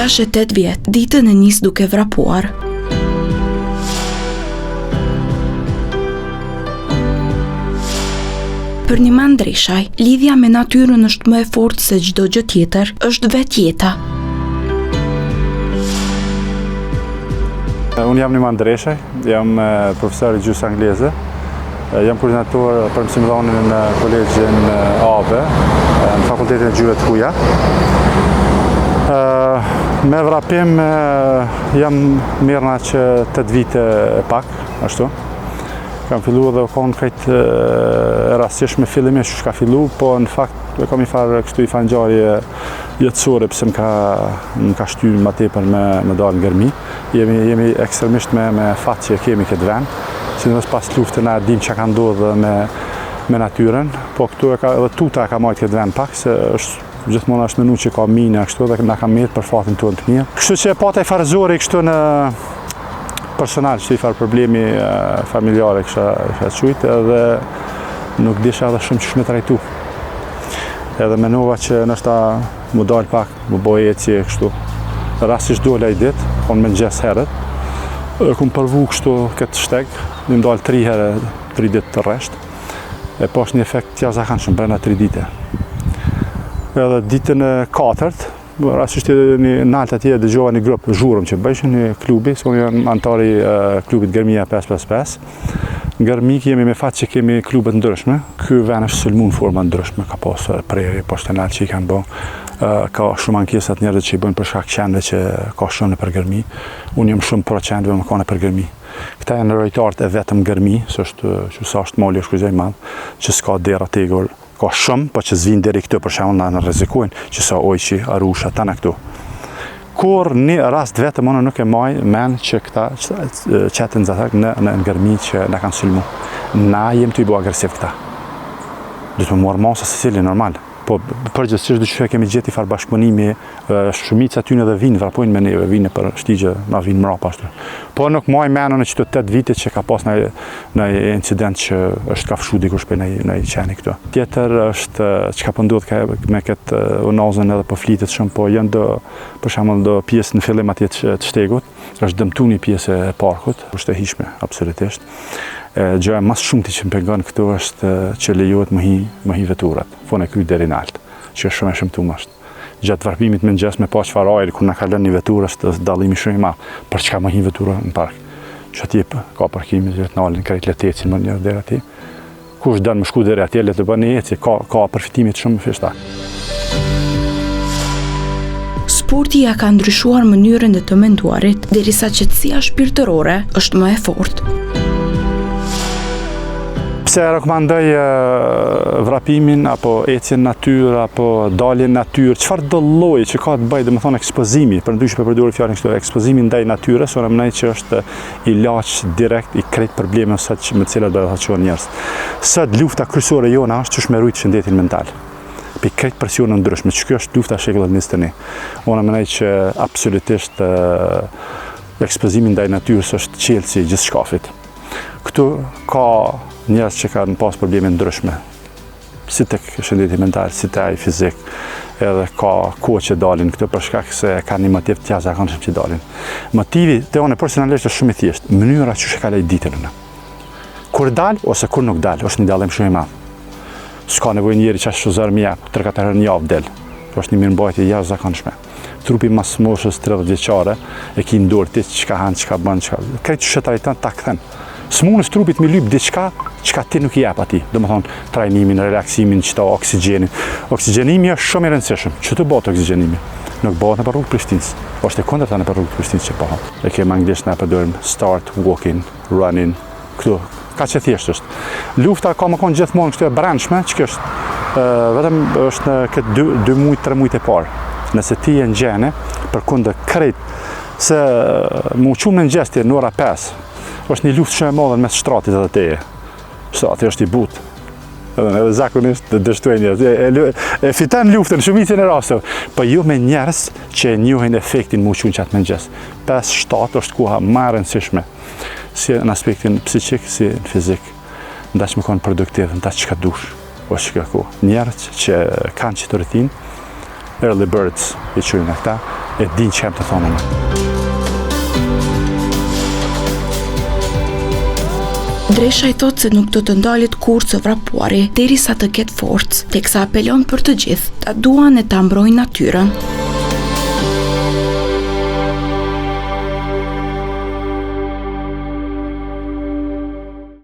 68 vjet, ditën e nis duke vrapuar. Për një man Dreshaj, lidhja me natyrën është më e fortë se çdo gjë tjetër, është vetjeta. Unë jam një man Dreshaj, jam profesor i gjuhës angleze. Jam koordinator për mësimdhënien në kolegjin AB, në Fakultetin e Gjuhëve të Huaja. Me vrapim jam mirëna që 8 vite e pak, ashtu. Kam filluar dhe kam këtë rastësisht me fillimisht që ka fillu, po në fakt kam i farë kështu i ngjarje jetësore pse më ka shtyr më tepër me dalë në gërmi. Jemi ekstremisht me fat që kemi këtë vend, sidomos pas luftën na dim çka ka ndodhur me natyrën, po këtu edhe tuta ka marrë këtë vend pak se është gjithmonë është menu që ka mine kështu dhe na ka mirë për fatin tonë të mirë. Kështu që pata i farzori kështu në personal që i farë problemi familjare kësha qujtë edhe nuk disha edhe shumë që shme të rejtu. Edhe menova që nështë mu dalë pak, mu bojë eci kështu. Rastisht dole i ditë, konë me ngjes herët. Kumë përvu kështu këtë shteg, një dalë 3 herë, 3 ditë të rreshtë. E po është një efekt tja zakanshëm brenda 3 dite. Edhe ditën e 4, rastisht një naltë atje dëgjova një grupë zhurëm që bëjshën një klubi, s'ko një antari klubit Gërmia 555. Në Gërmik jemi me fatë që kemi klubet ndryshme, ky vend është sulmu në forma ndryshme, ka pasë preri, poshtë nalë që i kanë bo, ka shumë ankesat njerëzit që i bëjnë për shkak qenëve që ka shumë në për Gërmi. Unë jam shumë pro qenëve më ka në për Gërmi. Këta janë rojtarët e vetëm Gërmi, së është mali është kuzaj madhë, që s'ka dera tegur. Ka shumë, po që zvinë deri këtu për shembull na rrezikojnë, që sa Ojqi, Arusha, tana këtu. Kur një rast vetëm unë nuk e maj men që këta qetën zatak në Gërmi që na kanë sulmu. Na jem të i bo agresiv këta. Du të më morë masa se cili normal. Po përgjithsisht duke kemi gjeti farë bashkëpunimi, shumica tyne dhe vinë, vrapojnë me neve, vinë për shtigje, na vinë mrapa ashtu. Po nuk maj menën në qëto 8 vite që ka pas në incident që është ka fshu dikush për në i qeni këtu. Tjetër është që ka pëndodh me këtë unazën edhe po flitet shumë, po jënë për shembull do pjesë në fillim atje të shtegut, është dëmtu një pjesë e parkut, është e hishme, absolutisht. Gjëja mas shumë që më pengon këtu është që lejohet më hi veturat, fone kry deri në altë, që është shumë e shëmtuar është. Gjatë varpimit me ngjes me pa çfarë ajri, kur na ka lënë një veturë është dallimi shumë i madh, për çka më hi vetura në park. Që atje ka parkimi që të nalin krejt letecin më njërë deri atje. Kush dënë më shku deri atje, le të bëni eci, ka përfitimit shumë fishta. Sporti ja ka ndryshuar mënyrën e të menduarit, derisa qetësia shpirtërore është më e fortë. Pse rekomandoj vrapimin, apo ecjen natyrë, apo daljen natyrë, çfarë do lloji që ka të bëjë, domethënë ekspozimi, për ndryshe për përdorur fjalën këtu, ekspozimi ndaj natyrës, unë mendoj që është ilaç direkt i krejt problemeve sot me të cilat do të shohin njerëz. Sot lufta kryesore jona është ç'është me rujt shëndetin mental. Për krejt presionë ndryshme, që kjo është lufta e shekullit 21. Unë mendoj që absolutisht ekspozimi ndaj natyrës është qelësi i gjithë shkafit. Këtu ka njerëz që kanë pas probleme ndryshme, si tek shëndeti mental, si tek ai fizik, edhe ka kohë që dalin këtu për shkak se kanë një motiv të jashtëzakonshëm që dalin. Motivi te unë personalisht është shumë i thjeshtë, mënyra që e kaloj ditën unë. Kur dal ose kur nuk dal, është një dallim shumë i madh. S'ka nevojë njëri që ashtu zor më jap, 3-4 herë në javë del. Është një mirëmbajtje jashtëzakonshme. Trupi mas moshës 30 vjeçare e ki në dorë ti çka han, çka bën, çka. Këtë shëtaritan ta kthen. S'munës trupit me lyp diçka që ti nuk i jep atij, domethënë trajnimin, relaksimin, çto oksigjenin. Oksigjenimi është shumë i rëndësishëm. Çu të bëhet oksigjenimi? Nuk bëhet në rrugë Prishtinës. Është e kundërta në rrugë Prishtinës që bëhet. E kemi anglisht na përdorim start walking, running. Këtu ka që thjesht është. Lufta ka më konë gjithmonë kështu e brendshme, që është vetëm është në këtë 2 muaj, 3 muaj të parë. Nëse ti je në gjene përkundër krejt se mu qumë në gjesti në ora 5, është një luftë shumë e madhe mes shtratit edhe teje. Shtrati është i butë. Edhe zakonisht të dështuaj njerëz. E fiton luftën shumicën e rasteve, po jo me njerëz që njohin efektin mu qunë qatë mëngjes. 5-7 është koha më e rëndësishme, si në aspektin psiqik, si në fizik. Ndaq më konë produktiv, ndaq që ka dush, o që ka kohë. Njerëz që kanë që të rëthin, early birds i qyjnë këta, e din që jem të thonë me. Dresha i thot se nuk do të ndalit kur së vrapuari derisa të ketë forcë, teksa apelon për të gjithë ta duan e ta mbrojnë natyrën.